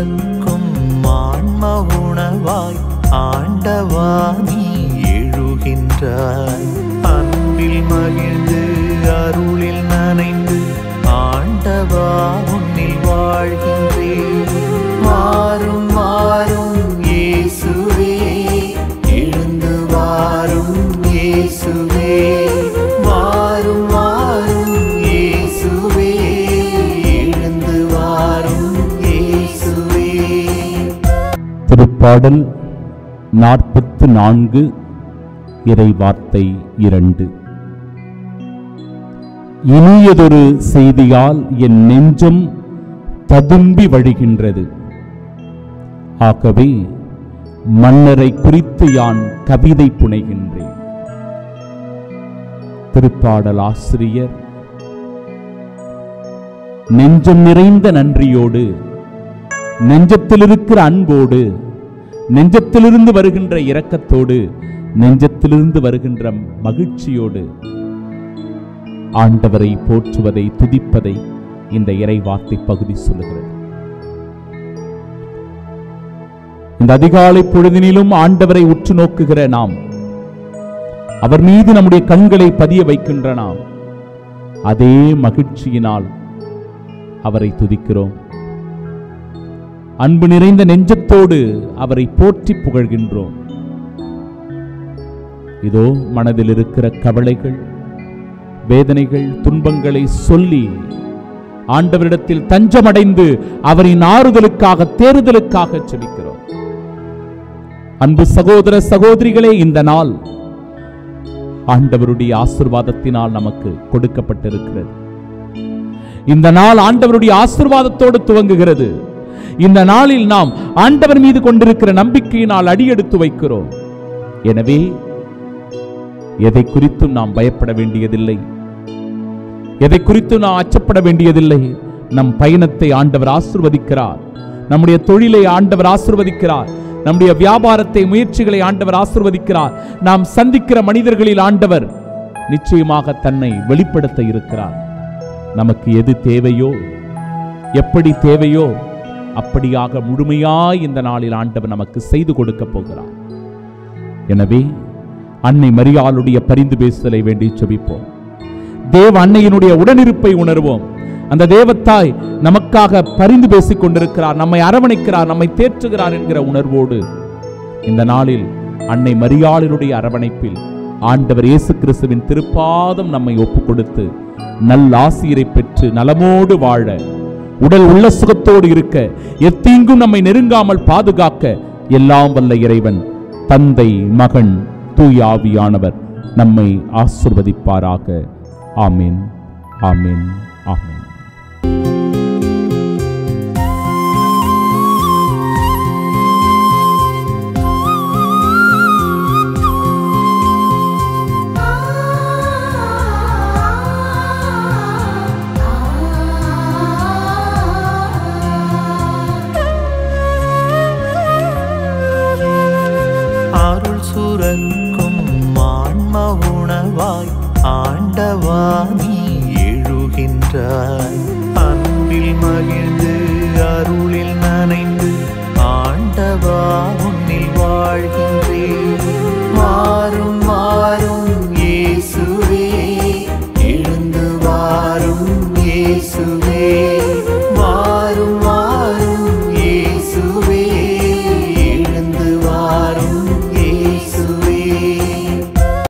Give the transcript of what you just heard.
சுரக்கும் ஆன்ம உணவாய் ஆண்டவா நீ எழுகின்றாய். அன்பில் மகிழ்ந்து அருளில் நனைந்து ஆண்டவா உன்னில் வாழ்கின்றேன். வாரும் வாரும் இயேசுவே, எழுந்து வாரும் இயேசுவே, வாரும் வாரும் இயேசுவே, எழுந்து வாரும் இயேசுவே. திருப்பாடல் 44 இறை வார்த்தை 2. இனியதொரு செய்தியால் என் நெஞ்சம் ததும்பி வழிகின்றது. ஆகவே மன்னரை குறித்து யான் கவிதை புனைகின்றேன். திருப்பாடல் ஆசிரியர் நெஞ்சம் நிறைந்த நன்றியோடு, நெஞ்சத்தில் இருக்கிற அன்போடு, நெஞ்சத்திலிருந்து வருகின்ற இரக்கத்தோடு, நெஞ்சத்திலிருந்து வருகின்ற மகிழ்ச்சியோடு ஆண்டவரை போற்றுவதை, துதிப்பதை இந்த இறை வார்த்தை பகுதி சொல்லுகிறது. இந்த அதிகாலை பொழுதினிலும் ஆண்டவரை உற்று நோக்குகிற நாம், அவர் மீது நம்முடைய கண்களை பதிய வைக்கின்ற நாம், அதே மகிழ்ச்சியினால் அவரை துதிக்கிறோம். அன்பு நிறைந்த நெஞ்சத்தோடு அவரை போற்றி புகழ்கின்றோம். இதோ மனதில் இருக்கிற கவலைகள், வேதனைகள், துன்பங்களை சொல்லி ஆண்டவரிடத்தில் தஞ்சமடைந்து அவரின் ஆறுதலுக்காக, தேறுதலுக்காக செபிக்கிறோம். அன்பு சகோதர சகோதரிகளே, இந்த நாள் ஆண்டவருடைய ஆசீர்வாதத்தினால் நமக்கு கொடுக்கப்பட்டிருக்கிறது. இந்த நாள் ஆண்டவருடைய ஆசீர்வாதத்தோடு துவங்குகிறது. இந்த நாளில் நாம் ஆண்டவர் மீது கொண்டிருக்கிற நம்பிக்கையினால் அடியெடுத்து வைக்கிறோம். எனவே எதை குறித்தும் நாம் பயப்பட வேண்டியதில்லை, எதை குறித்து நாம் அச்சப்பட வேண்டியதில்லை. நம் பயணத்தை ஆண்டவர் ஆசீர்வதிக்கிறார். நம்முடைய தொழிலை ஆண்டவர் ஆசீர்வதிக்கிறார். நம்முடைய வியாபாரத்தை, முயற்சிகளை ஆண்டவர் ஆசீர்வதிக்கிறார். நாம் சந்திக்கிற மனிதர்களில் ஆண்டவர் நிச்சயமாக தன்னை வெளிப்படுத்த இருக்கிறார். நமக்கு எது தேவையோ, எப்படி தேவையோ அப்படியாக முழுமையாய் இந்த நாளில் ஆண்டவர் நமக்கு செய்து கொடுக்க போகிறார். எனவே அன்னை மரியாளுடைய பரிந்து பேசுதலை வேண்டி செபிப்போம். தேவ அன்னையினுடைய உடனிருப்பை உணர்வோம். அந்த தேவத்தாய் நமக்காக பரிந்து பேசிக் கொண்டிருக்கிறார், நம்மை அரவணைக்கிறார், நம்மை தேற்றுகிறார் என்கிற உணர்வோடு இந்த நாளில் அன்னை மரியாளினுடைய அரவணைப்பில் ஆண்டவர் இயேசு கிறிஸ்துவின் திருப்பாதம் நம்மை ஒப்புக் கொடுத்து நல் ஆசீரை பெற்று நலமோடு வாழ, உடல் உள்ள சுகத்தோடு இருக்க, எத்தீங்கும் நம்மை நெருங்காமல் பாதுகாக்க எல்லாம் வல்ல இறைவன் தந்தை, மகன், தூய ஆவியானவர் நம்மை ஆசீர்வதிப்பாராக. ஆமென், ஆமென், ஆமென். அருள் சுரக்கும் ஆன்ம உணவாய் ஆண்டவா நீ எழுகின்றாய். அன்பில் மகிழ்ந்து அருளில் நனைந்து ஆண்டவா உன்னில் வாழ்கின்றாய்.